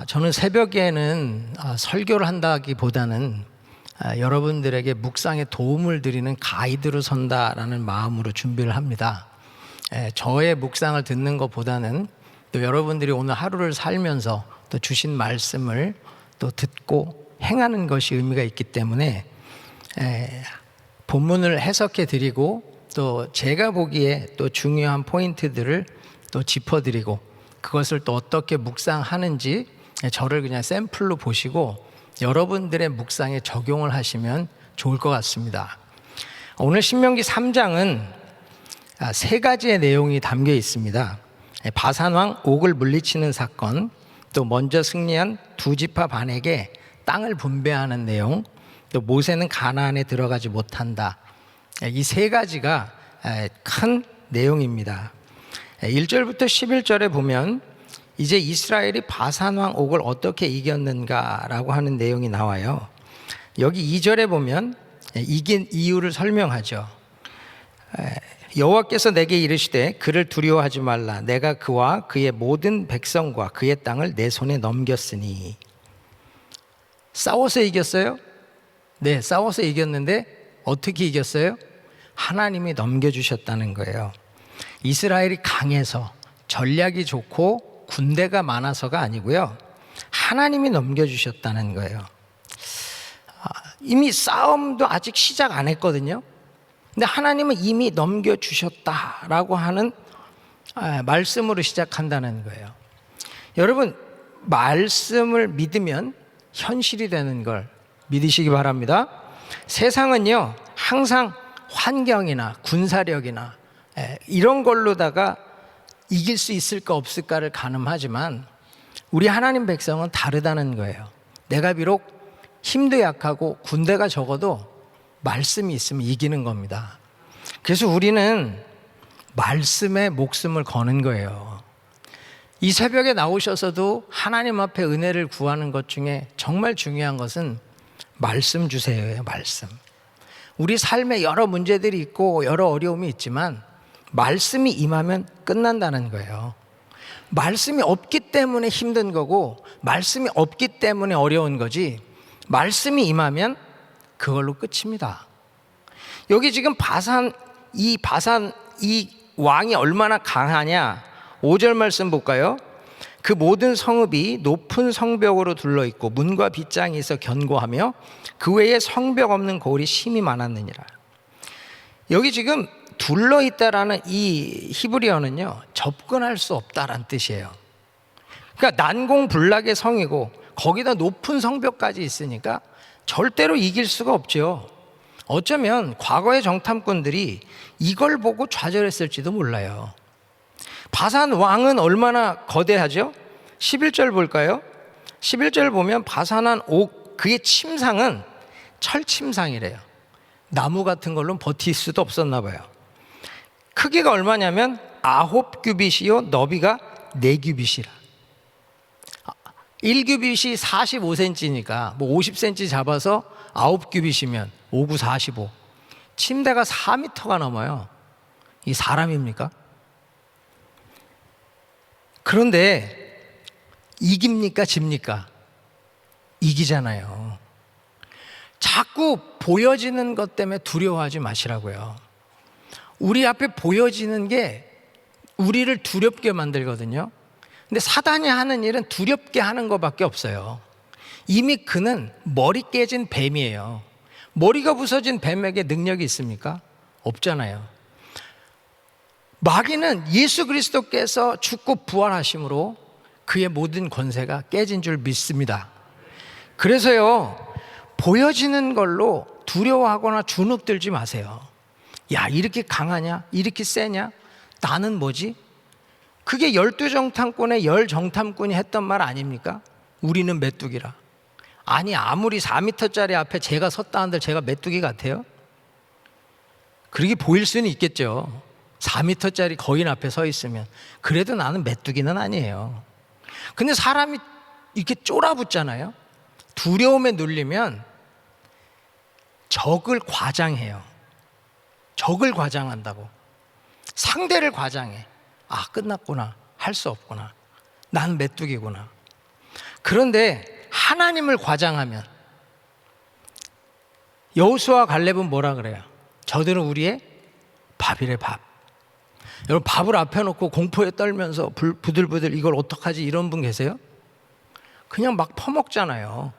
저는 새벽에는 설교를 한다기보다는 여러분들에게 묵상에 도움을 드리는 가이드로 선다라는 마음으로 준비를 합니다. 저의 묵상을 듣는 것보다는 또 여러분들이 오늘 하루를 살면서 또 주신 말씀을 또 듣고 행하는 것이 의미가 있기 때문에 본문을 해석해 드리고 또 제가 보기에 또 중요한 포인트들을 또 짚어드리고 그것을 또 어떻게 묵상하는지 저를 그냥 샘플로 보시고 여러분들의 묵상에 적용을 하시면 좋을 것 같습니다. 오늘 신명기 3장은 세 가지의 내용이 담겨 있습니다. 바산왕 옥을 물리치는 사건, 또 먼저 승리한 두 지파 반에게 땅을 분배하는 내용, 또 모세는 가나안에 들어가지 못한다. 이 세 가지가 큰 내용입니다. 1절부터 11절에 보면 이제 이스라엘이 바산왕 옥을 어떻게 이겼는가라고 하는 내용이 나와요. 여기 2절에 보면 이긴 이유를 설명하죠. 여호와께서 내게 이르시되 그를 두려워하지 말라. 내가 그와 그의 모든 백성과 그의 땅을 내 손에 넘겼으니. 싸워서 이겼어요? 네, 싸워서 이겼는데 어떻게 이겼어요? 하나님이 넘겨주셨다는 거예요. 이스라엘이 강해서 전략이 좋고 군대가 많아서가 아니고요, 하나님이 넘겨주셨다는 거예요. 이미 싸움도 아직 시작 안 했거든요. 근데 하나님은 이미 넘겨주셨다라고 하는 말씀으로 시작한다는 거예요. 여러분, 말씀을 믿으면 현실이 되는 걸 믿으시기 바랍니다. 세상은요, 항상 환경이나 군사력이나 이런 걸로다가 이길 수 있을까 없을까를 가늠하지만 우리 하나님 백성은 다르다는 거예요. 내가 비록 힘도 약하고 군대가 적어도 말씀이 있으면 이기는 겁니다. 그래서 우리는 말씀에 목숨을 거는 거예요. 이 새벽에 나오셔서도 하나님 앞에 은혜를 구하는 것 중에 정말 중요한 것은 말씀 주세요예요. 말씀. 우리 삶에 여러 문제들이 있고 여러 어려움이 있지만 말씀이 임하면 끝난다는 거예요. 말씀이 없기 때문에 힘든 거고 말씀이 없기 때문에 어려운 거지, 말씀이 임하면 그걸로 끝입니다. 여기 지금 바산 이 왕이 얼마나 강하냐, 5절 말씀 볼까요? 그 모든 성읍이 높은 성벽으로 둘러있고 문과 빗장이 있어 견고하며 그 외에 성벽 없는 고을이 심히 많았느니라. 여기 지금 둘러있다라는 이 히브리어는요, 접근할 수 없다라는 뜻이에요. 그러니까 난공불락의 성이고 거기다 높은 성벽까지 있으니까 절대로 이길 수가 없죠. 어쩌면 과거의 정탐꾼들이 이걸 보고 좌절했을지도 몰라요. 바산 왕은 얼마나 거대하죠? 11절 볼까요? 11절 보면 바산한 옥, 그의 침상은 철침상이래요. 나무 같은 걸로는 버틸 수도 없었나 봐요. 크기가 얼마냐면 9규빗이요 너비가 4규빗이라. 1규빗이 45cm니까 뭐 50cm 잡아서 9규빗이면 5구 45. 침대가 4m가 넘어요. 이 사람입니까? 그런데 이깁니까 집니까? 이기잖아요. 자꾸 보여지는 것 때문에 두려워하지 마시라고요. 우리 앞에 보여지는 게 우리를 두렵게 만들거든요. 근데 사단이 하는 일은 두렵게 하는 것밖에 없어요. 이미 그는 머리 깨진 뱀이에요. 머리가 부서진 뱀에게 능력이 있습니까? 없잖아요. 마귀는 예수 그리스도께서 죽고 부활하심으로 그의 모든 권세가 깨진 줄 믿습니다. 그래서요, 보여지는 걸로 두려워하거나 주눅들지 마세요. 야, 이렇게 강하냐? 이렇게 세냐? 나는 뭐지? 그게 12정탐꾼의 10정탐꾼이 했던 말 아닙니까? 우리는 메뚜기라. 아니, 아무리 4m짜리 앞에 제가 섰다 한들 제가 메뚜기 같아요? 그렇게 보일 수는 있겠죠. 4m짜리 거인 앞에 서 있으면. 그래도 나는 메뚜기는 아니에요. 근데 사람이 이렇게 쫄아붙잖아요. 두려움에 눌리면 적을 과장해요. 적을 과장한다고. 상대를 과장해. 아, 끝났구나. 할 수 없구나. 난 메뚜기구나. 그런데 하나님을 과장하면 여호수아와 갈렙은 뭐라 그래요? 저들은 우리의 밥이래, 밥. 여러분, 밥을 앞에 놓고 공포에 떨면서 부들부들 이걸 어떡하지 이런 분 계세요? 그냥 막 퍼먹잖아요.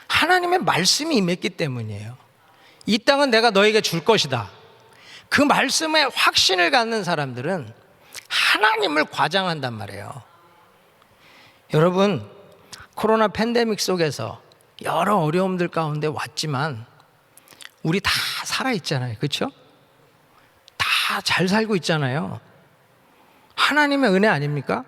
하나님의 말씀이 임했기 때문이에요. 이 땅은 내가 너에게 줄 것이다. 그 말씀에 확신을 갖는 사람들은 하나님을 과장한단 말이에요. 여러분, 코로나 팬데믹 속에서 여러 어려움들 가운데 왔지만 우리 다 살아있잖아요. 그렇죠? 다 잘 살고 있잖아요. 하나님의 은혜 아닙니까?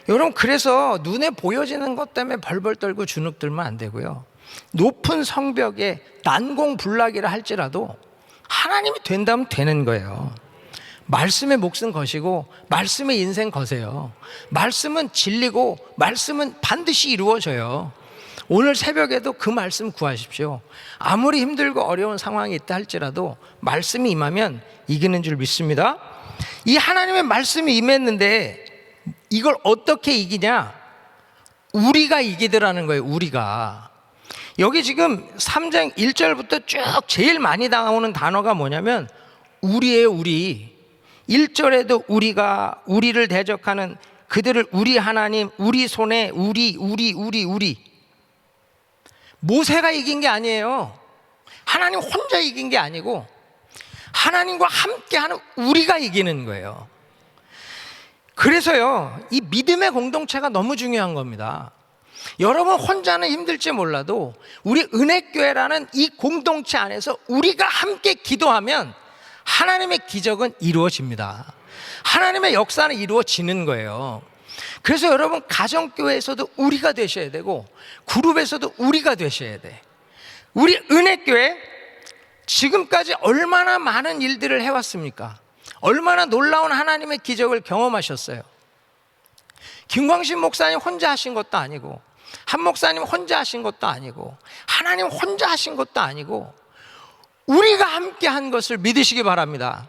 여러분, 그래서 눈에 보여지는 것 때문에 벌벌 떨고 주눅 들면 안 되고요. 높은 성벽에 난공불락이라 할지라도 하나님이 된다면 되는 거예요. 말씀의 몫은 것이고 말씀의 인생 거세요. 말씀은 진리고 말씀은 반드시 이루어져요. 오늘 새벽에도 그 말씀 구하십시오. 아무리 힘들고 어려운 상황이 있다 할지라도 말씀이 임하면 이기는 줄 믿습니다. 이 하나님의 말씀이 임했는데 이걸 어떻게 이기냐? 우리가 이기더라는 거예요. 우리가. 여기 지금 3장 1절부터 쭉 제일 많이 나오는 단어가 뭐냐면 우리예요. 우리. 1절에도 우리를 대적하는 그들을 우리 하나님, 우리 손에 우리. 모세가 이긴 게 아니에요. 하나님 혼자 이긴 게 아니고 하나님과 함께하는 우리가 이기는 거예요. 그래서요, 이 믿음의 공동체가 너무 중요한 겁니다. 여러분 혼자는 힘들지 몰라도 우리 은혜교회라는 이 공동체 안에서 우리가 함께 기도하면 하나님의 기적은 이루어집니다. 하나님의 역사는 이루어지는 거예요. 그래서 여러분 가정교회에서도 우리가 되셔야 되고 그룹에서도 우리가 되셔야 돼. 우리 은혜교회 지금까지 얼마나 많은 일들을 해왔습니까? 얼마나 놀라운 하나님의 기적을 경험하셨어요. 김광신 목사님 혼자 하신 것도 아니고 한 목사님 혼자 하신 것도 아니고 하나님 혼자 하신 것도 아니고 우리가 함께 한 것을 믿으시기 바랍니다.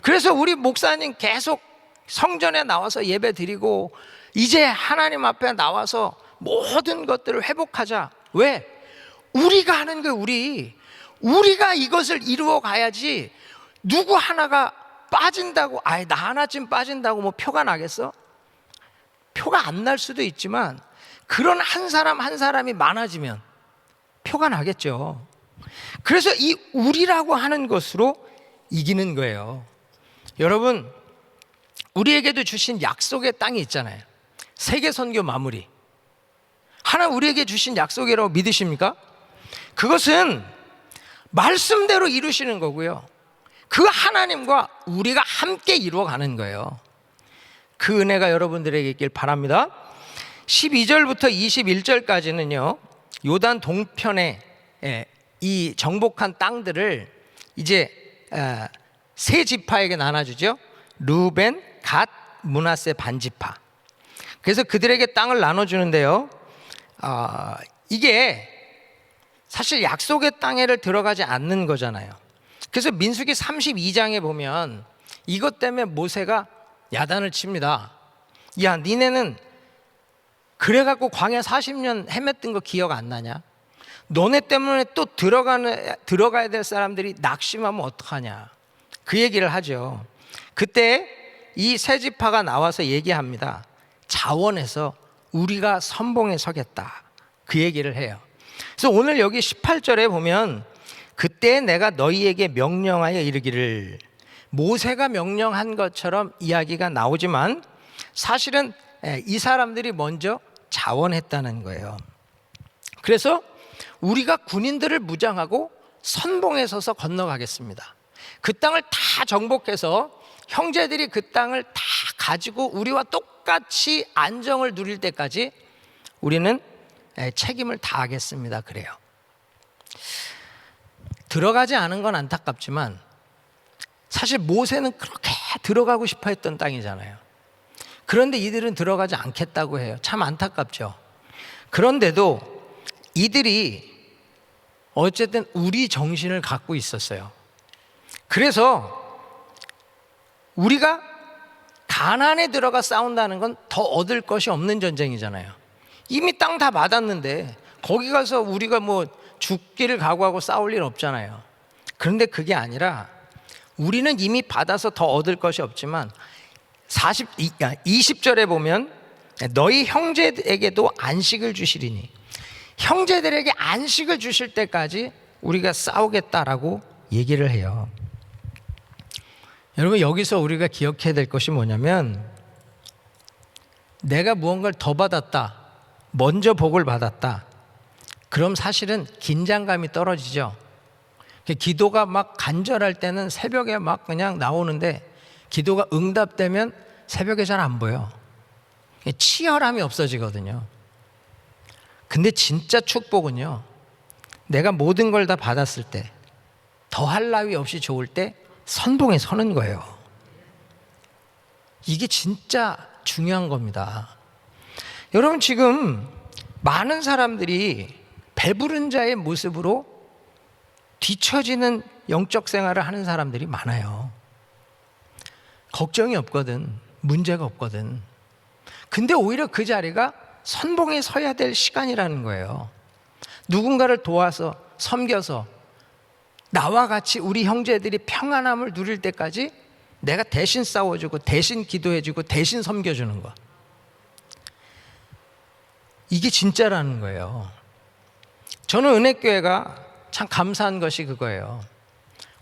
그래서 우리 목사님 계속 성전에 나와서 예배 드리고 이제 하나님 앞에 나와서 모든 것들을 회복하자. 왜? 우리가 하는 거예요. 우리가 이것을 이루어 가야지. 누구 하나가 빠진다고, 나 하나쯤 빠진다고 뭐 표가 나겠어? 표가 안 날 수도 있지만 그런 한 사람 한 사람이 많아지면 표가 나겠죠. 그래서 이 우리라고 하는 것으로 이기는 거예요. 여러분, 우리에게도 주신 약속의 땅이 있잖아요. 세계 선교 마무리. 하나 우리에게 주신 약속이라고 믿으십니까? 그것은 말씀대로 이루시는 거고요. 그 하나님과 우리가 함께 이루어가는 거예요. 그 은혜가 여러분들에게 있길 바랍니다. 12절부터 21절까지는요 요단 동편에 이 정복한 땅들을 이제 세 지파에게 나눠주죠. 르우벤, 갓, 므낫세 반지파. 그래서 그들에게 땅을 나눠주는데요, 이게 사실 약속의 땅에를 들어가지 않는 거잖아요. 그래서 민수기 32장에 보면 이것 때문에 모세가 야단을 칩니다. 야, 니네는 그래갖고 광야 40년 헤맸던 거 기억 안 나냐? 너네 때문에 또 들어가야 될 사람들이 낙심하면 어떡하냐? 그 얘기를 하죠. 그때 이 세 지파가 나와서 얘기합니다. 자원해서 우리가 선봉에 서겠다. 그 얘기를 해요. 그래서 오늘 여기 18절에 보면 그때 내가 너희에게 명령하여 이르기를, 모세가 명령한 것처럼 이야기가 나오지만 사실은 이 사람들이 먼저 자원했다는 거예요. 그래서 우리가 군인들을 무장하고 선봉에 서서 건너가겠습니다. 그 땅을 다 정복해서 형제들이 그 땅을 다 가지고 우리와 똑같이 안정을 누릴 때까지 우리는 책임을 다하겠습니다. 그래요. 들어가지 않은 건 안타깝지만 사실 모세는 그렇게 들어가고 싶어 했던 땅이잖아요. 그런데 이들은 들어가지 않겠다고 해요. 참 안타깝죠. 그런데도 이들이 어쨌든 우리 정신을 갖고 있었어요. 그래서 우리가 가나안에 들어가 싸운다는 건 더 얻을 것이 없는 전쟁이잖아요. 이미 땅 다 받았는데 거기 가서 우리가 뭐 죽기를 각오하고 싸울 일 없잖아요. 그런데 그게 아니라 우리는 이미 받아서 더 얻을 것이 없지만 20절에 보면 너희 형제에게도 안식을 주시리니, 형제들에게 안식을 주실 때까지 우리가 싸우겠다라고 얘기를 해요. 여러분, 여기서 우리가 기억해야 될 것이 뭐냐면, 내가 무언가를 더 받았다, 먼저 복을 받았다, 그럼 사실은 긴장감이 떨어지죠. 기도가 막 간절할 때는 새벽에 막 그냥 나오는데, 기도가 응답되면 새벽에 잘 안 보여. 치열함이 없어지거든요. 근데 진짜 축복은요, 내가 모든 걸 다 받았을 때, 더할 나위 없이 좋을 때 선봉에 서는 거예요. 이게 진짜 중요한 겁니다. 여러분, 지금 많은 사람들이 배부른 자의 모습으로 뒤처지는 영적 생활을 하는 사람들이 많아요. 걱정이 없거든, 문제가 없거든. 근데 오히려 그 자리가 선봉에 서야 될 시간이라는 거예요. 누군가를 도와서, 섬겨서 나와 같이 우리 형제들이 평안함을 누릴 때까지 내가 대신 싸워주고, 대신 기도해주고, 대신 섬겨주는 거, 이게 진짜라는 거예요. 저는 은혜교회가 참 감사한 것이 그거예요.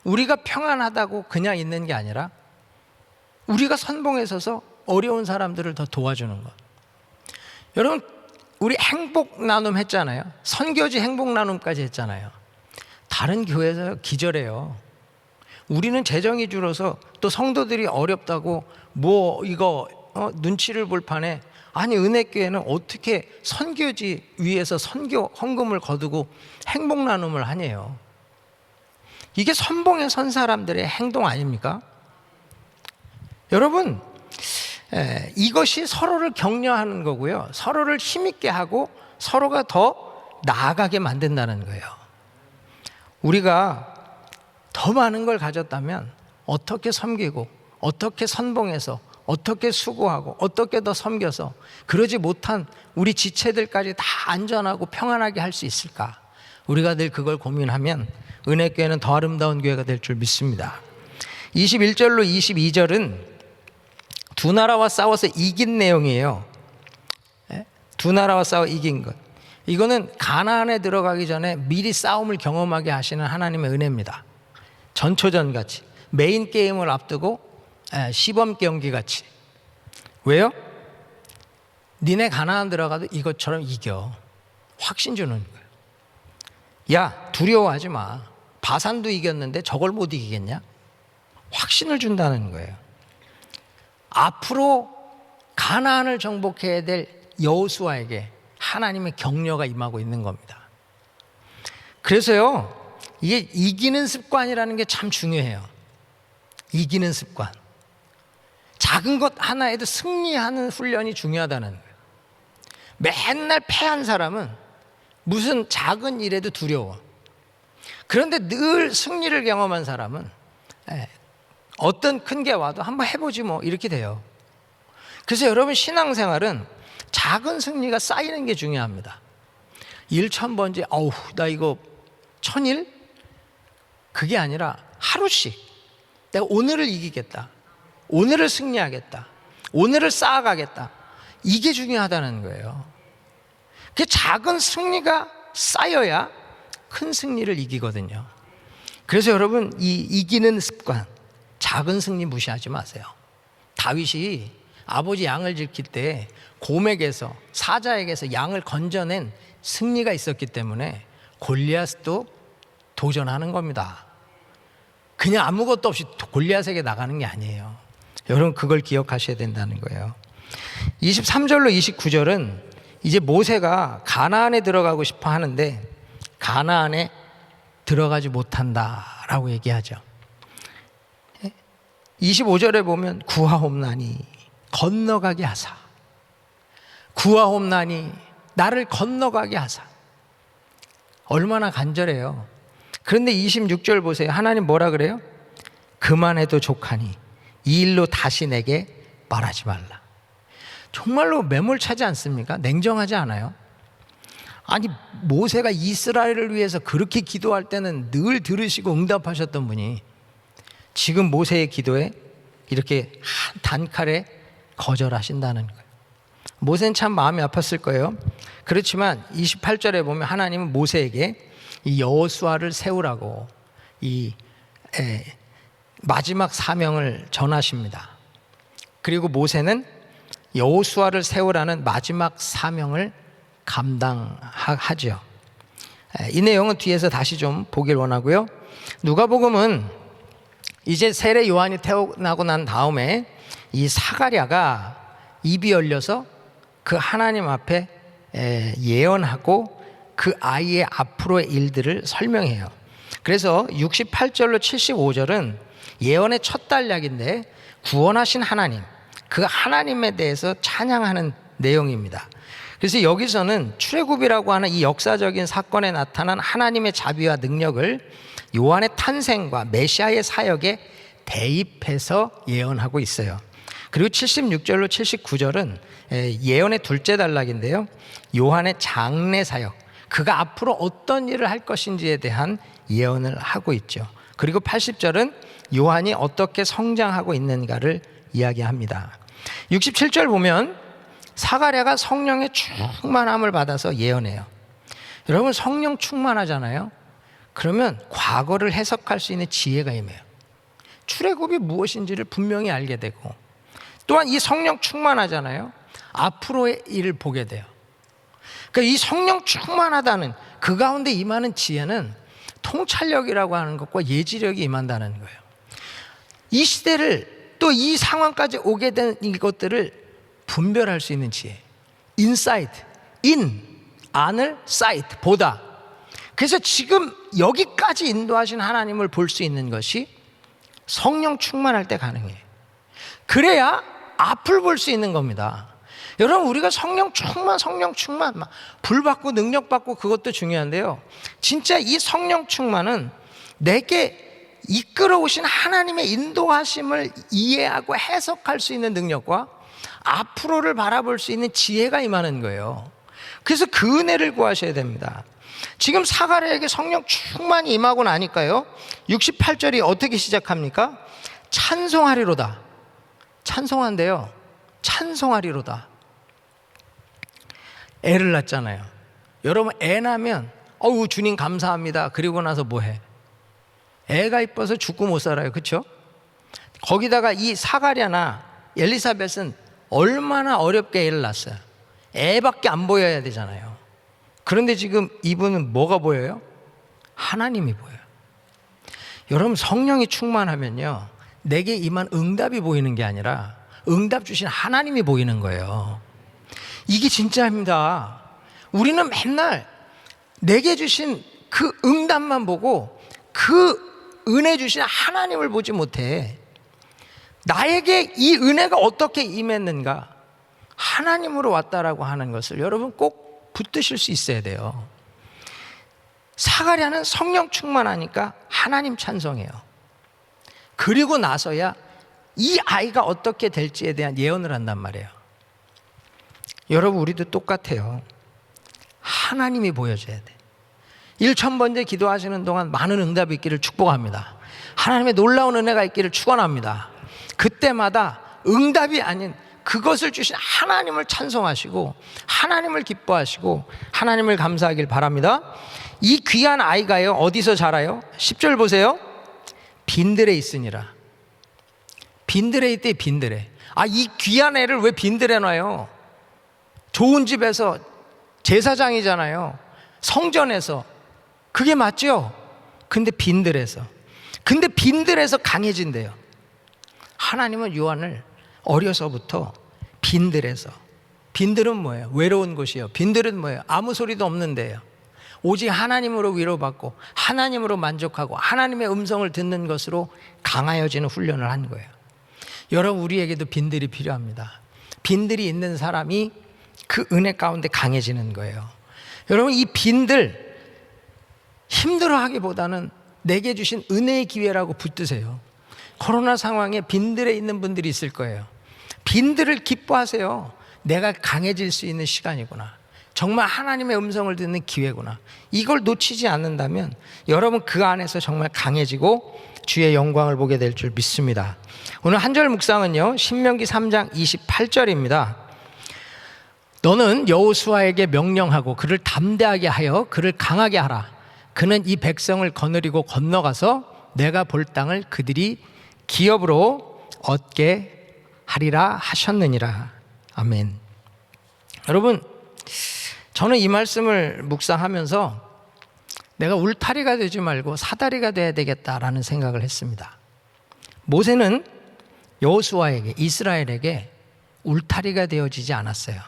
우리가 평안하다고 그냥 있는 게 아니라 우리가 선봉에 서서 어려운 사람들을 더 도와주는 것. 여러분, 우리 행복 나눔 했잖아요. 선교지 행복 나눔까지 했잖아요. 다른 교회에서 기절해요. 우리는 재정이 줄어서 또 성도들이 어렵다고 뭐 이거 눈치를 볼 판에, 아니 은혜교회는 어떻게 선교지 위에서 선교 헌금을 거두고 행복 나눔을 하냐요. 이게 선봉에 선 사람들의 행동 아닙니까? 여러분, 이것이 서로를 격려하는 거고요, 서로를 힘있게 하고 서로가 더 나아가게 만든다는 거예요. 우리가 더 많은 걸 가졌다면 어떻게 섬기고, 어떻게 선봉해서, 어떻게 수고하고, 어떻게 더 섬겨서 그러지 못한 우리 지체들까지 다 안전하고 평안하게 할 수 있을까? 우리가 늘 그걸 고민하면 은혜교회는 더 아름다운 교회가 될 줄 믿습니다. 21절로 22절은 두 나라와 싸워서 이긴 내용이에요. 두 나라와 싸워 이긴 것. 이거는 가나안에 들어가기 전에 미리 싸움을 경험하게 하시는 하나님의 은혜입니다. 전초전 같이, 메인 게임을 앞두고 시범 경기 같이. 왜요? 니네 가나안 들어가도 이것처럼 이겨. 확신 주는 거예요. 야, 두려워하지 마. 바산도 이겼는데 저걸 못 이기겠냐? 확신을 준다는 거예요. 앞으로 가나안을 정복해야 될 여호수아에게 하나님의 격려가 임하고 있는 겁니다. 그래서요, 이게 이기는 습관이라는 게 참 중요해요. 이기는 습관. 작은 것 하나에도 승리하는 훈련이 중요하다는 거예요. 맨날 패한 사람은 무슨 작은 일에도 두려워. 그런데 늘 승리를 경험한 사람은 어떤 큰 게 와도 한번 해보지 뭐, 이렇게 돼요. 그래서 여러분, 신앙생활은 작은 승리가 쌓이는 게 중요합니다. 1,000번째 어우 나 이거 1,000일? 그게 아니라 하루씩 내가 오늘을 이기겠다, 오늘을 승리하겠다, 오늘을 쌓아가겠다, 이게 중요하다는 거예요. 그 작은 승리가 쌓여야 큰 승리를 이기거든요. 그래서 여러분, 이 이기는 습관, 작은 승리 무시하지 마세요. 다윗이 아버지 양을 지킬 때 고맥에서, 사자에게서 양을 건져낸 승리가 있었기 때문에 골리앗도 도전하는 겁니다. 그냥 아무것도 없이 골리앗에게 나가는 게 아니에요. 여러분, 그걸 기억하셔야 된다는 거예요. 23절로 29절은 이제 모세가 가나안에 들어가고 싶어 하는데 가나안에 들어가지 못한다라고 얘기하죠. 25절에 보면 구하옵나니 건너가게 하사, 구하옵나니 나를 건너가게 하사. 얼마나 간절해요. 그런데 26절 보세요. 하나님 뭐라 그래요? 그만해도 족하니 이 일로 다시 내게 말하지 말라. 정말로 매몰차지 않습니까? 냉정하지 않아요? 아니, 모세가 이스라엘을 위해서 그렇게 기도할 때는 늘 들으시고 응답하셨던 분이 지금 모세의 기도에 이렇게 한 단칼에 거절하신다는 거예요. 모세는 참 마음이 아팠을 거예요. 그렇지만 28절에 보면 하나님은 모세에게 이 여호수아를 세우라고 이 마지막 사명을 전하십니다. 그리고 모세는 여호수아를 세우라는 마지막 사명을 감당하죠. 이 내용은 뒤에서 다시 좀 보길 원하고요. 누가복음은 이제 세례 요한이 태어나고 난 다음에 이 사가랴가 입이 열려서 그 하나님 앞에 예언하고 그 아이의 앞으로의 일들을 설명해요. 그래서 68절로 75절은 예언의 첫 단락인데 구원하신 하나님, 그 하나님에 대해서 찬양하는 내용입니다. 그래서 여기서는 출애굽이라고 하는 이 역사적인 사건에 나타난 하나님의 자비와 능력을 요한의 탄생과 메시아의 사역에 대입해서 예언하고 있어요. 그리고 76절로 79절은 예언의 둘째 단락인데요, 요한의 장래 사역, 그가 앞으로 어떤 일을 할 것인지에 대한 예언을 하고 있죠. 그리고 80절은 요한이 어떻게 성장하고 있는가를 이야기합니다. 67절 보면 사가랴가 성령의 충만함을 받아서 예언해요. 여러분, 성령 충만하잖아요. 그러면 과거를 해석할 수 있는 지혜가 임해요. 출애굽이 무엇인지를 분명히 알게 되고, 또한 이 성령 충만하잖아요. 앞으로의 일을 보게 돼요. 그러니까 이 성령 충만하다는 그 가운데 임하는 지혜는 통찰력이라고 하는 것과 예지력이 임한다는 거예요. 이 시대를 또 이 상황까지 오게 된 이것들을 분별할 수 있는 지혜, 인사이트, 안을 사이트, 보다. 그래서 지금 여기까지 인도하신 하나님을 볼 수 있는 것이 성령 충만할 때 가능해요. 그래야 앞을 볼 수 있는 겁니다. 여러분, 우리가 성령 충만, 막 불 받고 능력 받고 그것도 중요한데요, 진짜 이 성령 충만은 내게 이끌어오신 하나님의 인도하심을 이해하고 해석할 수 있는 능력과 앞으로를 바라볼 수 있는 지혜가 임하는 거예요. 그래서 그 은혜를 구하셔야 됩니다. 지금 사가랴에게 성령 충만이 임하고 나니까요, 68절이 어떻게 시작합니까? 찬송하리로다. 찬송한데요, 찬송하리로다. 애를 낳잖아요. 여러분, 애 낳으면 어우 주님 감사합니다. 그리고 나서 뭐해? 애가 이뻐서 죽고 못 살아요. 그렇죠? 거기다가 이 사가랴나 엘리사벳은 얼마나 어렵게 애를 낳았어요. 애밖에 안 보여야 되잖아요. 그런데 지금 이분은 뭐가 보여요? 하나님이 보여요. 여러분, 성령이 충만하면요, 내게 임한 응답이 보이는 게 아니라 응답 주신 하나님이 보이는 거예요. 이게 진짜입니다. 우리는 맨날 내게 주신 그 응답만 보고 그 은혜 주신 하나님을 보지 못해. 나에게 이 은혜가 어떻게 임했는가, 하나님으로 왔다라고 하는 것을 여러분 꼭 붙드실 수 있어야 돼요. 사가랴는 성령 충만하니까 하나님 찬송해요. 그리고 나서야 이 아이가 어떻게 될지에 대한 예언을 한단 말이에요. 여러분, 우리도 똑같아요. 하나님이 보여줘야 돼. 1000번째 기도하시는 동안 많은 응답이 있기를 축복합니다. 하나님의 놀라운 은혜가 있기를 축원합니다. 그때마다 응답이 아닌 그것을 주신 하나님을 찬송하시고 하나님을 기뻐하시고 하나님을 감사하길 바랍니다. 이 귀한 아이가요, 어디서 자라요? 10절 보세요. 빈들에 있으니라. 빈들에 있대. 빈들에. 이 귀한 애를 왜 빈들에 놔요? 좋은 집에서, 제사장이잖아요, 성전에서. 그게 맞죠? 근데 빈들에서. 근데 빈들에서 강해진대요. 하나님은 요한을 어려서부터 빈들에서. 빈들은 뭐예요? 외로운 곳이요. 빈들은 뭐예요? 아무 소리도 없는 데예요. 오직 하나님으로 위로받고 하나님으로 만족하고 하나님의 음성을 듣는 것으로 강하여지는 훈련을 한 거예요. 여러분, 우리에게도 빈들이 필요합니다. 빈들이 있는 사람이 그 은혜 가운데 강해지는 거예요. 여러분, 이 빈들 힘들어하기보다는 내게 주신 은혜의 기회라고 붙드세요. 코로나 상황에 빈들에 있는 분들이 있을 거예요. 빈들을 기뻐하세요. 내가 강해질 수 있는 시간이구나. 정말 하나님의 음성을 듣는 기회구나. 이걸 놓치지 않는다면 여러분 그 안에서 정말 강해지고 주의 영광을 보게 될 줄 믿습니다. 오늘 한 절 묵상은요, 신명기 3장 28절입니다. 너는 여호수아에게 명령하고 그를 담대하게 하여 그를 강하게 하라. 그는 이 백성을 거느리고 건너가서 내가 볼 땅을 그들이 기업으로 얻게 하리라 하셨느니라. 아멘. 여러분, 저는 이 말씀을 묵상하면서 내가 울타리가 되지 말고 사다리가 돼야 되겠다라는 생각을 했습니다. 모세는 여호수아에게, 이스라엘에게 울타리가 되어지지 않았어요.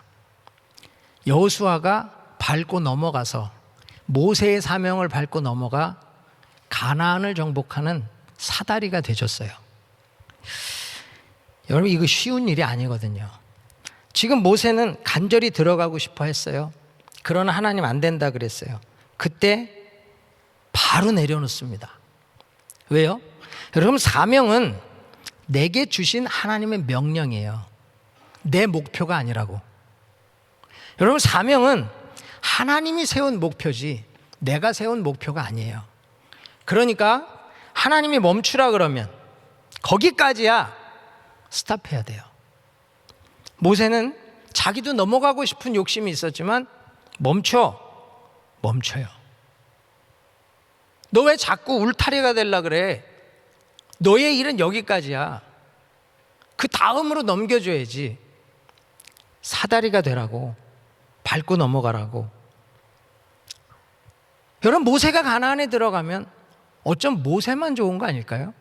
여호수아가 밟고 넘어가서 모세의 사명을 밟고 넘어가 가나안을 정복하는 사다리가 되줬어요. 여러분, 이거 쉬운 일이 아니거든요. 지금 모세는 간절히 들어가고 싶어 했어요. 그러나 하나님 안 된다 그랬어요. 그때 바로 내려놓습니다. 왜요? 여러분, 사명은 내게 주신 하나님의 명령이에요. 내 목표가 아니라고. 여러분, 사명은 하나님이 세운 목표지 내가 세운 목표가 아니에요. 그러니까 하나님이 멈추라 그러면 거기까지야 스탑해야 돼요. 모세는 자기도 넘어가고 싶은 욕심이 있었지만 멈춰요. 너 왜 자꾸 울타리가 되려고 그래? 너의 일은 여기까지야. 그 다음으로 넘겨줘야지. 사다리가 되라고, 밟고 넘어가라고. 여러분, 모세가 가나안에 들어가면 어쩜 모세만 좋은 거 아닐까요?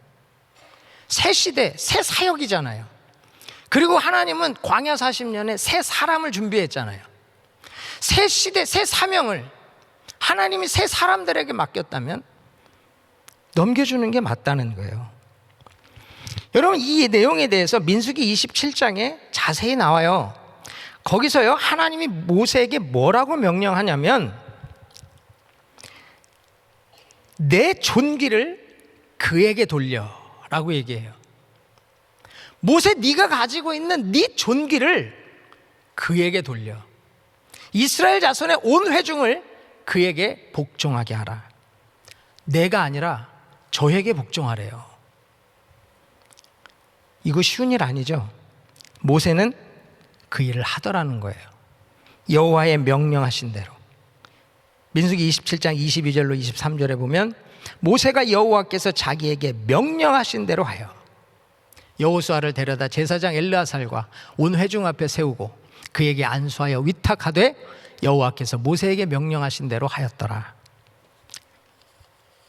새 시대, 새 사역이잖아요. 그리고 하나님은 광야 40년에 새 사람을 준비했잖아요. 새 시대, 새 사명을 하나님이 새 사람들에게 맡겼다면 넘겨주는 게 맞다는 거예요. 여러분, 이 내용에 대해서 민수기 27장에 자세히 나와요. 거기서요, 하나님이 모세에게 뭐라고 명령하냐면 내 존귀를 그에게 돌려라고 얘기해요. 모세, 네가 가지고 있는 네 존귀를 그에게 돌려. 이스라엘 자손의 온 회중을 그에게 복종하게 하라. 내가 아니라 저에게 복종하래요. 이거 쉬운 일 아니죠? 모세는 그 일을 하더라는 거예요. 여호와의 명령하신 대로. 민수기 27장 22절로 23절에 보면 모세가 여호와께서 자기에게 명령하신 대로 하여 여호수아를 데려다 제사장 엘르아살과 온 회중 앞에 세우고 그에게 안수하여 위탁하되 여호와께서 모세에게 명령하신 대로 하였더라.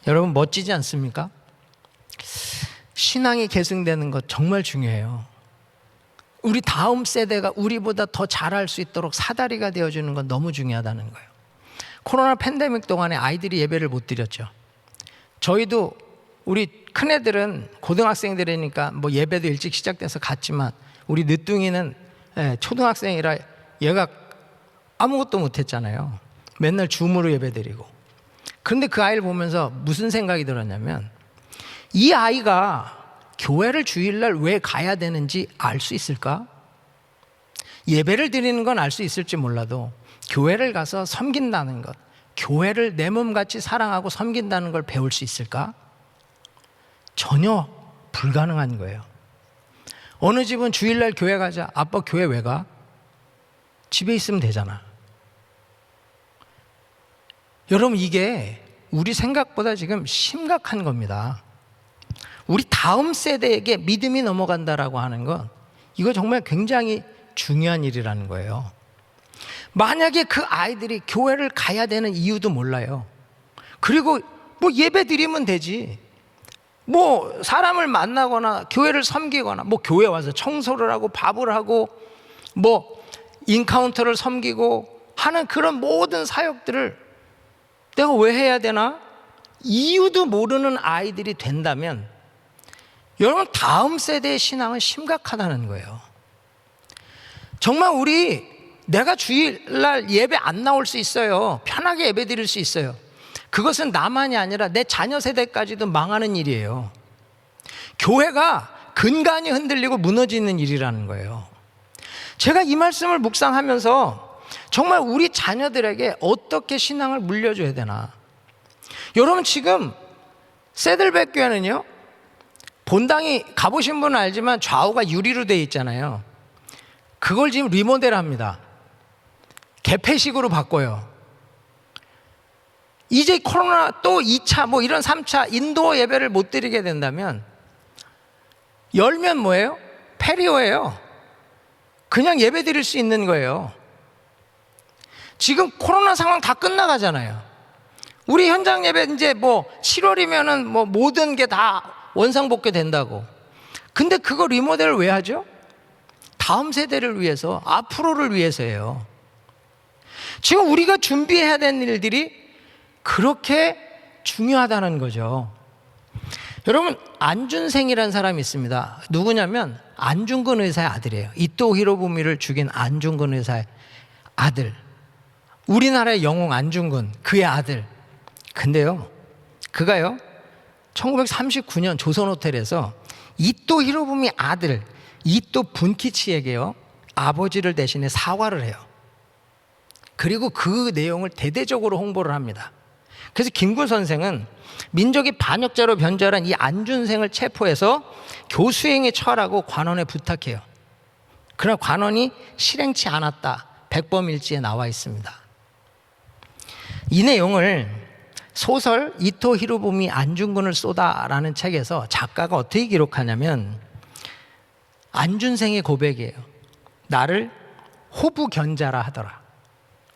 여러분, 멋지지 않습니까? 신앙이 계승되는 것 정말 중요해요. 우리 다음 세대가 우리보다 더 잘할 수 있도록 사다리가 되어주는 건 너무 중요하다는 거예요. 코로나 팬데믹 동안에 아이들이 예배를 못 드렸죠. 저희도 우리 큰애들은 고등학생들이니까 뭐 예배도 일찍 시작돼서 갔지만 우리 늦둥이는 초등학생이라 얘가 아무것도 못했잖아요. 맨날 줌으로 예배드리고. 그런데 그 아이를 보면서 무슨 생각이 들었냐면 이 아이가 교회를 주일날 왜 가야 되는지 알 수 있을까? 예배를 드리는 건 알 수 있을지 몰라도 교회를 가서 섬긴다는 것, 교회를 내 몸같이 사랑하고 섬긴다는 걸 배울 수 있을까? 전혀 불가능한 거예요. 어느 집은 주일날 교회 가자. 아빠 교회 왜 가? 집에 있으면 되잖아. 여러분, 이게 우리 생각보다 지금 심각한 겁니다. 우리 다음 세대에게 믿음이 넘어간다라고 하는 건 이거 정말 굉장히 중요한 일이라는 거예요. 만약에 그 아이들이 교회를 가야 되는 이유도 몰라요. 그리고 뭐 예배 드리면 되지. 뭐 사람을 만나거나 교회를 섬기거나 뭐 교회 와서 청소를 하고 밥을 하고 뭐 인카운터를 섬기고 하는 그런 모든 사역들을 내가 왜 해야 되나? 이유도 모르는 아이들이 된다면 여러분, 다음 세대의 신앙은 심각하다는 거예요. 정말 내가 주일날 예배 안 나올 수 있어요. 편하게 예배 드릴 수 있어요. 그것은 나만이 아니라 내 자녀 세대까지도 망하는 일이에요. 교회가 근간이 흔들리고 무너지는 일이라는 거예요. 제가 이 말씀을 묵상하면서 정말 우리 자녀들에게 어떻게 신앙을 물려줘야 되나. 여러분, 지금 세들백 교회는요, 본당이 가보신 분은 알지만 좌우가 유리로 되어 있잖아요. 그걸 지금 리모델합니다. 개폐식으로 바꿔요. 이제 코로나 또 2차 뭐 이런 3차 인도어 예배를 못 드리게 된다면 열면 뭐예요? 페리오예요. 그냥 예배 드릴 수 있는 거예요. 지금 코로나 상황 다 끝나가잖아요. 우리 현장 예배 이제 뭐 7월이면은 뭐 모든 게 다 원상복귀 된다고. 근데 그거 리모델을 왜 하죠? 다음 세대를 위해서, 앞으로를 위해서예요. 지금 우리가 준비해야 되는 일들이 그렇게 중요하다는 거죠. 여러분, 안준생이라는 사람이 있습니다. 누구냐면 안중근 의사의 아들이에요. 이토 히로부미를 죽인 안중근 의사의 아들. 우리나라의 영웅 안중근, 그의 아들. 근데요, 그가요 1939년 조선호텔에서 이토 히로부미 아들 이토 분키치에게요 아버지를 대신해 사과를 해요. 그리고 그 내용을 대대적으로 홍보를 합니다. 그래서 김구 선생은 민족이 반역자로 변절한 이 안준생을 체포해서 교수행에 처하라고 관원에 부탁해요. 그러나 관원이 실행치 않았다. 백범일지에 나와 있습니다. 이 내용을 소설 이토 히로부미 안중근을 쏘다라는 책에서 작가가 어떻게 기록하냐면, 안준생의 고백이에요. 나를 호부견자라 하더라.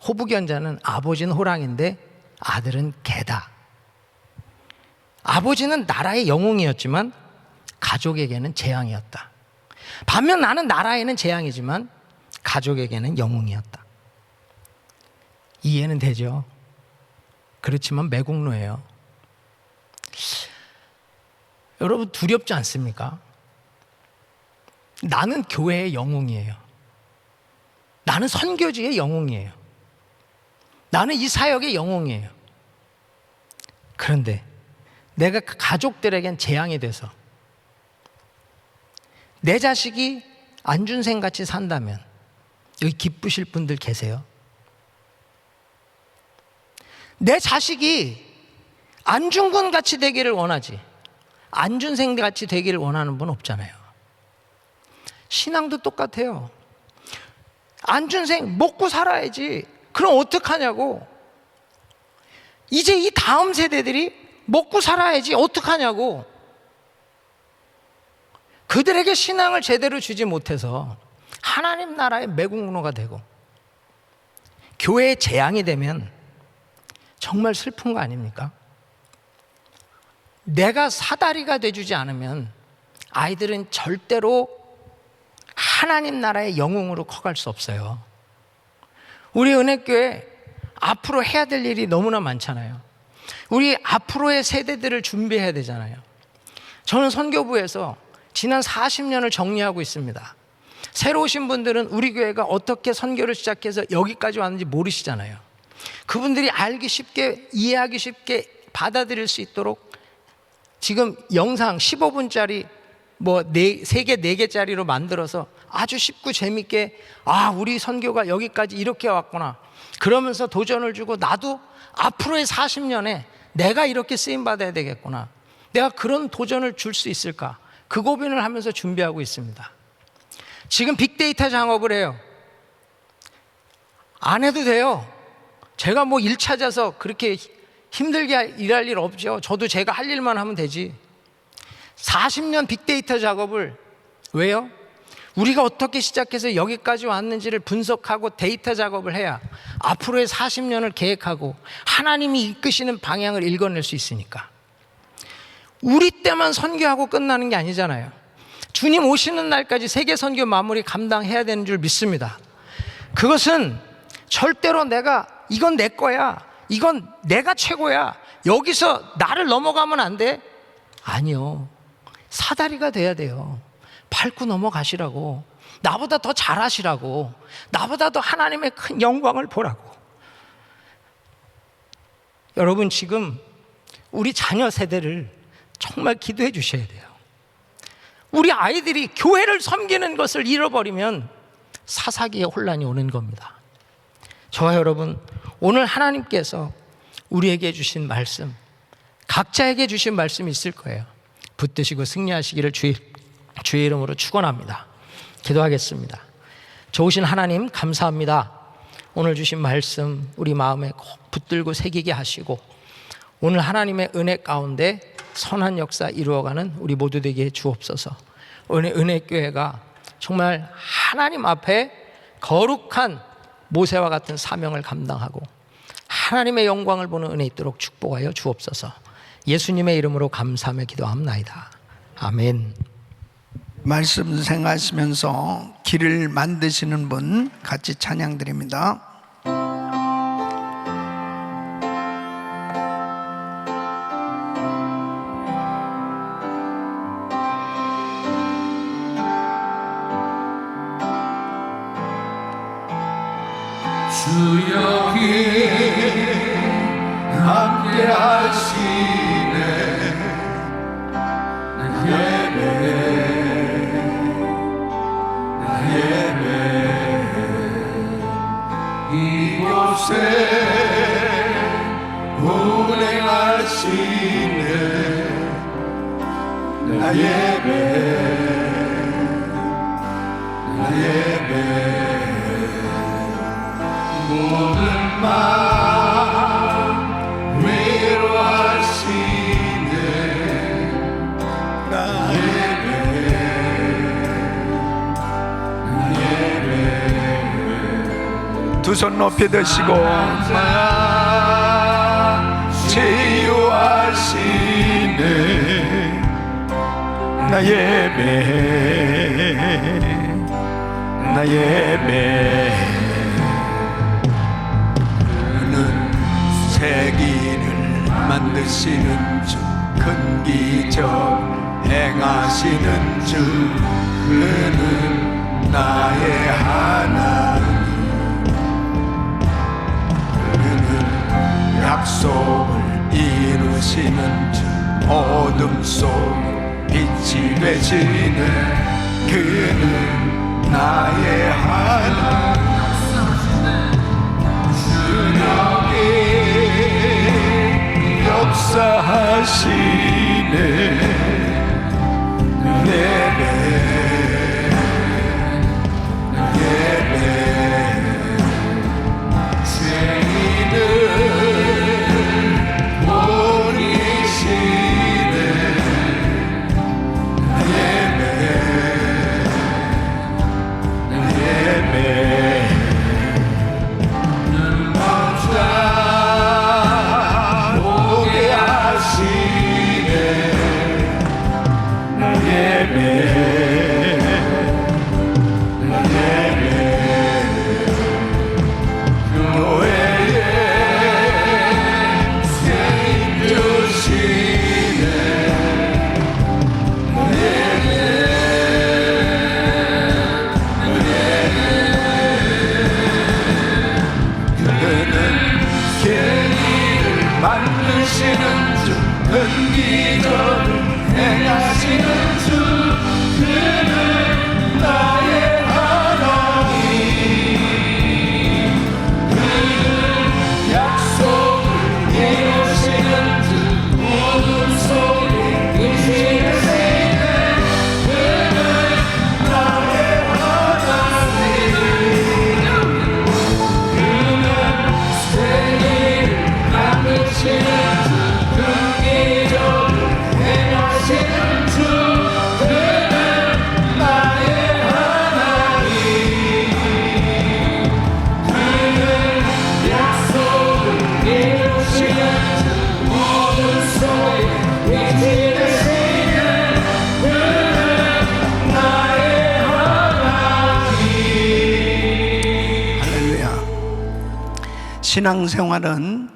호부견자는 아버지는 호랑인데 아들은 개다. 아버지는 나라의 영웅이었지만 가족에게는 재앙이었다. 반면 나는 나라에는 재앙이지만 가족에게는 영웅이었다. 이해는 되죠? 그렇지만 매국노예요. 여러분, 두렵지 않습니까? 나는 교회의 영웅이에요. 나는 선교지의 영웅이에요. 나는 이 사역의 영웅이에요. 그런데 내가 가족들에겐 재앙이 돼서 내 자식이 안준생 같이 산다면 여기 기쁘실 분들 계세요? 내 자식이 안중근 같이 되기를 원하지 안준생 같이 되기를 원하는 분 없잖아요. 신앙도 똑같아요. 안준생 먹고 살아야지. 그럼 어떡하냐고. 이제 이 다음 세대들이 먹고 살아야지 어떡하냐고. 그들에게 신앙을 제대로 주지 못해서 하나님 나라의 매국노가 되고 교회의 재앙이 되면 정말 슬픈 거 아닙니까? 내가 사다리가 돼주지 않으면 아이들은 절대로 하나님 나라의 영웅으로 커갈 수 없어요. 우리 은혜교회 앞으로 해야 될 일이 너무나 많잖아요. 우리 앞으로의 세대들을 준비해야 되잖아요. 저는 선교부에서 지난 40년을 정리하고 있습니다. 새로 오신 분들은 우리 교회가 어떻게 선교를 시작해서 여기까지 왔는지 모르시잖아요. 그분들이 알기 쉽게, 이해하기 쉽게 받아들일 수 있도록 지금 영상 15분짜리 뭐 3개, 4개짜리로 만들어서 아주 쉽고 재밌게, 아, 우리 선교가 여기까지 이렇게 왔구나. 그러면서 도전을 주고 나도 앞으로의 40년에 내가 이렇게 쓰임받아야 되겠구나. 내가 그런 도전을 줄 수 있을까? 그 고민을 하면서 준비하고 있습니다. 지금 빅데이터 작업을 해요. 안 해도 돼요. 제가 뭐 일 찾아서 그렇게 힘들게 일할 일 없죠. 저도 제가 할 일만 하면 되지. 40년 빅데이터 작업을, 왜요? 우리가 어떻게 시작해서 여기까지 왔는지를 분석하고 데이터 작업을 해야 앞으로의 40년을 계획하고 하나님이 이끄시는 방향을 읽어낼 수 있으니까. 우리 때만 선교하고 끝나는 게 아니잖아요. 주님 오시는 날까지 세계 선교 마무리 감당해야 되는 줄 믿습니다. 그것은 절대로 내가 이건 내 거야, 이건 내가 최고야, 여기서 나를 넘어가면 안 돼? 아니요. 사다리가 돼야 돼요. 밟고 넘어가시라고, 나보다 더 잘하시라고, 나보다 더 하나님의 큰 영광을 보라고. 여러분, 지금 우리 자녀 세대를 정말 기도해 주셔야 돼요. 우리 아이들이 교회를 섬기는 것을 잃어버리면 사사기의 혼란이 오는 겁니다. 저와 여러분, 오늘 하나님께서 우리에게 주신 말씀, 각자에게 주신 말씀이 있을 거예요. 붙드시고 승리하시기를 주의 이름으로 축원합니다. 기도하겠습니다. 좋으신 하나님 감사합니다. 오늘 주신 말씀 우리 마음에 꼭 붙들고 새기게 하시고, 오늘 하나님의 은혜 가운데 선한 역사 이루어가는 우리 모두 되게 주옵소서. 은혜교회가 정말 하나님 앞에 거룩한 모세와 같은 사명을 감당하고 하나님의 영광을 보는 은혜 있도록 축복하여 주옵소서. 예수님의 이름으로 감사하며 기도합나이다. 아멘. 말씀 생각하시면서 길을 만드시는 분 같이 찬양 드립니다. 주 여기 함께 하시네. 나 예배 이곳에 운행하시네. 나 예배 모든 마음 위로하시네. 나 예배 두 손 높이 드시고 치유하시네. 나 예배 세기를 만드시는 주, 큰 기적 행하시는 주, 그는 나의 하나님. 그는 약속을 이루시는 주, 어둠 속에 빛이 되시는 그는 나의 하나님. 역사하시네. 예배 죄인을 버리시네. 예배 만드시는 주, 큰 기적을 행하시는 주, 그는 나의 하나님. 그는 약속을 이루시는 주, 어둠 속에 빛이 되시네. 그는 나의 하나님. 그는 세계를 만드시는 주, 큰 기적을 행하시는 주, 그는 나의 하나님. 그는 약속을 이루시는 주, 어둠 속에 빛이 되시는 그는 나의 하나님. 할렐루야. 신앙생활은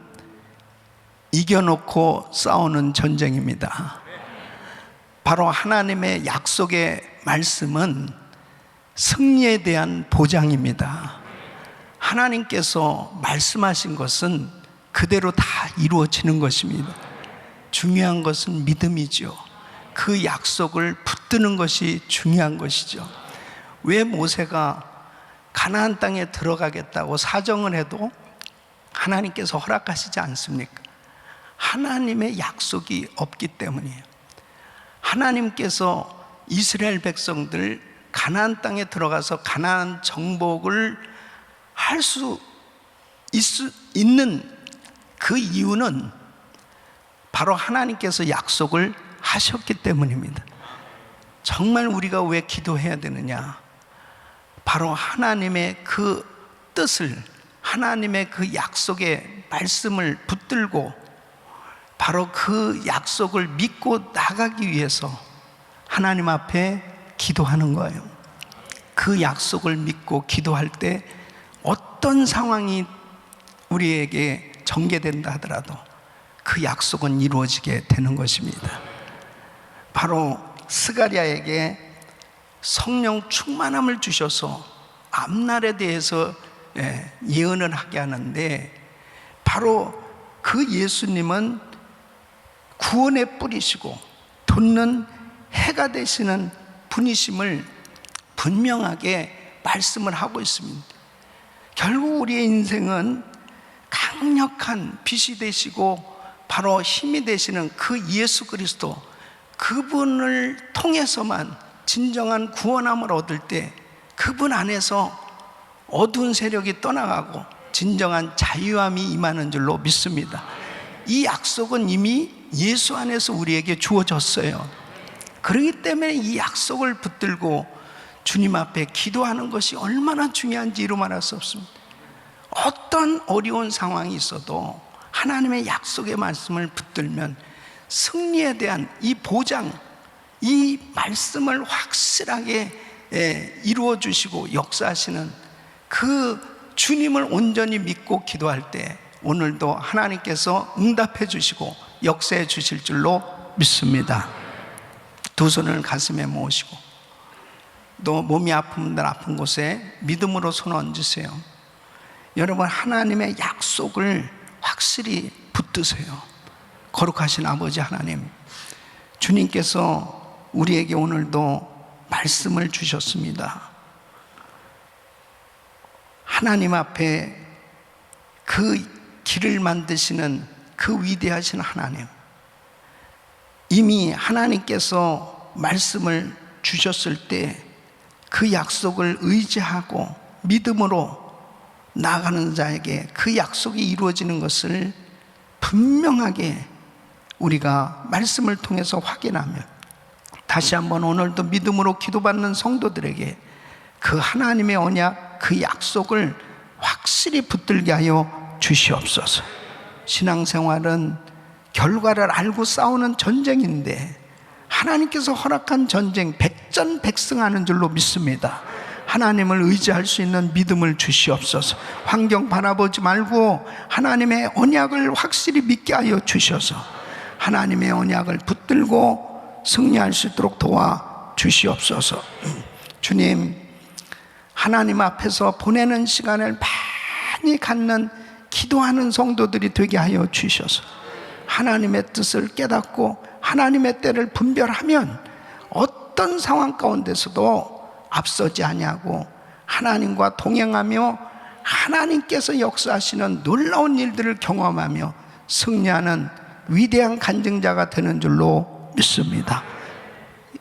이겨놓고 싸우는 전쟁입니다. 바로 하나님의 약속의 말씀은 승리에 대한 보장입니다. 하나님께서 말씀하신 것은 그대로 다 이루어지는 것입니다. 중요한 것은 믿음이죠. 그 약속을 붙드는 것이 중요한 것이죠. 왜 모세가 가나안 땅에 들어가겠다고 사정을 해도 하나님께서 허락하시지 않습니까? 하나님의 약속이 없기 때문이에요. 하나님께서 이스라엘 백성들 가나안 땅에 들어가서 가나안 정복을 할 수 있는 그 이유는 바로 하나님께서 약속을 하셨기 때문입니다. 정말 우리가 왜 기도해야 되느냐? 바로 하나님의 그 뜻을, 하나님의 그 약속의 말씀을 붙들고 바로 그 약속을 믿고 나가기 위해서 하나님 앞에 기도하는 거예요. 그 약속을 믿고 기도할 때 어떤 상황이 우리에게 전개된다 하더라도 그 약속은 이루어지게 되는 것입니다. 바로 스가랴에게 성령 충만함을 주셔서 앞날에 대해서 예언을 하게 하는데, 바로 그 예수님은 구원의 뿌리시고 돋는 해가 되시는 분이심을 분명하게 말씀을 하고 있습니다. 결국 우리의 인생은 강력한 빛이 되시고 바로 힘이 되시는 그 예수 그리스도, 그분을 통해서만 진정한 구원함을 얻을 때 그분 안에서 어두운 세력이 떠나가고 진정한 자유함이 임하는 줄로 믿습니다. 이 약속은 이미 예수 안에서 우리에게 주어졌어요. 그렇기 때문에 이 약속을 붙들고 주님 앞에 기도하는 것이 얼마나 중요한지 이루 말할 수 없습니다. 어떤 어려운 상황이 있어도 하나님의 약속의 말씀을 붙들면 승리에 대한 이 보장, 이 말씀을 확실하게 이루어 주시고 역사하시는 그 주님을 온전히 믿고 기도할 때 오늘도 하나님께서 응답해 주시고 역사해 주실 줄로 믿습니다. 두 손을 가슴에 모으시고 또 몸이 아픈 분들 아픈 곳에 믿음으로 손 얹으세요. 여러분, 하나님의 약속을 확실히 붙드세요. 거룩하신 아버지 하나님, 주님께서 우리에게 오늘도 말씀을 주셨습니다. 하나님 앞에 그 길을 만드시는 그 위대하신 하나님, 이미 하나님께서 말씀을 주셨을 때 그 약속을 의지하고 믿음으로 나아가는 자에게 그 약속이 이루어지는 것을 분명하게 우리가 말씀을 통해서 확인하며 다시 한번 오늘도 믿음으로 기도받는 성도들에게 그 하나님의 언약, 그 약속을 확실히 붙들게 하여 주시옵소서. 신앙생활은 결과를 알고 싸우는 전쟁인데 하나님께서 허락한 전쟁 백전백승하는 줄로 믿습니다. 하나님을 의지할 수 있는 믿음을 주시옵소서. 환경 바라보지 말고 하나님의 언약을 확실히 믿게 하여 주셔서 하나님의 언약을 붙들고 승리할 수 있도록 도와 주시옵소서. 주님, 하나님 앞에서 보내는 시간을 많이 갖는 기도하는 성도들이 되게 하여 주셔서 하나님의 뜻을 깨닫고 하나님의 때를 분별하면 어떤 상황 가운데서도 앞서지 아니하고 하나님과 동행하며 하나님께서 역사하시는 놀라운 일들을 경험하며 승리하는 위대한 간증자가 되는 줄로 믿습니다.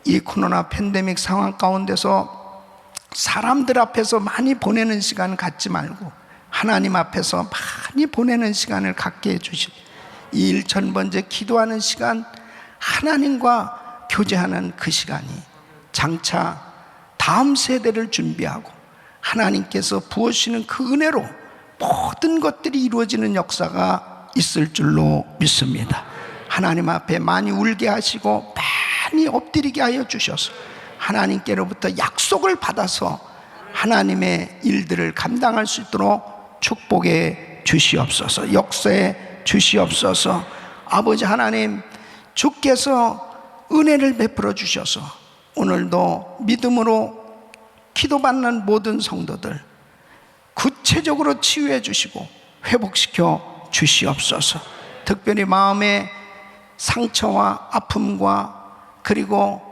이 코로나 팬데믹 상황 가운데서 사람들 앞에서 많이 보내는 시간 갖지 말고 하나님 앞에서 많이 보내는 시간을 갖게 해주시고 이 1000번째 기도하는 시간, 하나님과 교제하는 그 시간이 장차 다음 세대를 준비하고 하나님께서 부어주시는 그 은혜로 모든 것들이 이루어지는 역사가 있을 줄로 믿습니다. 하나님 앞에 많이 울게 하시고 많이 엎드리게 하여 주셔서 하나님께로부터 약속을 받아서 하나님의 일들을 감당할 수 있도록 축복해 주시옵소서. 역사해 주시옵소서. 아버지 하나님, 주께서 은혜를 베풀어 주셔서 오늘도 믿음으로 기도받는 모든 성도들 구체적으로 치유해 주시고 회복시켜 주시옵소서. 특별히 마음의 상처와 아픔과 그리고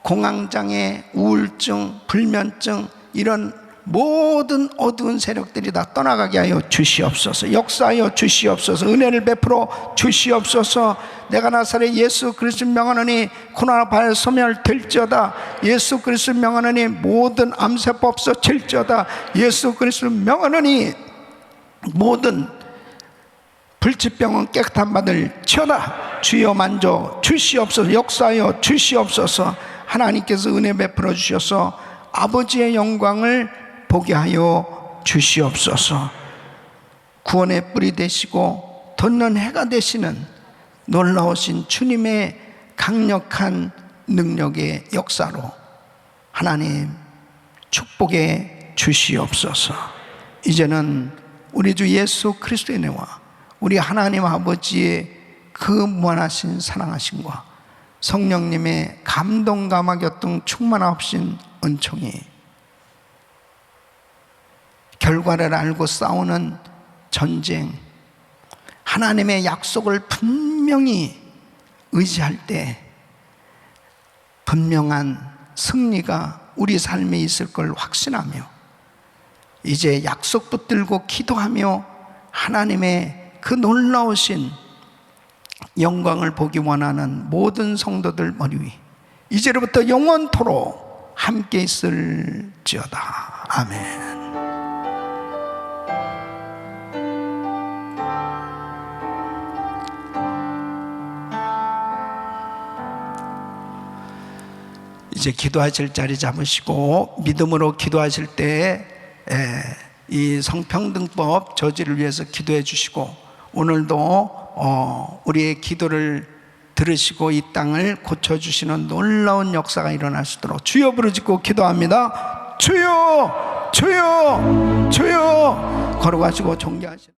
공황장애, 우울증, 불면증 이런 모든 어두운 세력들이 다 떠나가게 하여 주시옵소서. 역사하여 주시옵소서. 은혜를 베풀어 주시옵소서. 내가 나사렛 예수 그리스도 명하노니 코로나19 소멸될지어다. 예수 그리스도 명하노니 모든 암세포 없어질지어다. 예수 그리스도 명하노니 모든 불치병은 깨끗한 받을 지어다. 주여 만져 주시옵소서. 역사하여 주시옵소서. 하나님께서 은혜 베풀어 주셔서 아버지의 영광을 보게 하여 주시옵소서. 구원의 뿌리 되시고 돋는 해가 되시는 놀라우신 주님의 강력한 능력의 역사로 하나님 축복해 주시옵소서. 이제는 우리 주 예수 그리스도의 은혜와 우리 하나님 아버지의 그 무한하신 사랑하심과 성령님의 감동감화 교통 충만하신 은총이 결과를 알고 싸우는 전쟁, 하나님의 약속을 분명히 의지할 때 분명한 승리가 우리 삶에 있을 걸 확신하며 이제 약속 붙들고 기도하며 하나님의 그 놀라우신 영광을 보기 원하는 모든 성도들 머리 위 이제로부터 영원토록 함께 있을지어다. 아멘. 이제 기도하실 자리 잡으시고 믿음으로 기도하실 때 이 성평등법 저지를 위해서 기도해 주시고 오늘도 우리의 기도를 들으시고 이 땅을 고쳐주시는 놀라운 역사가 일어나시도록 주여 부르짖고 기도합니다. 주여 주여 주여 걸어가시고 존경하시는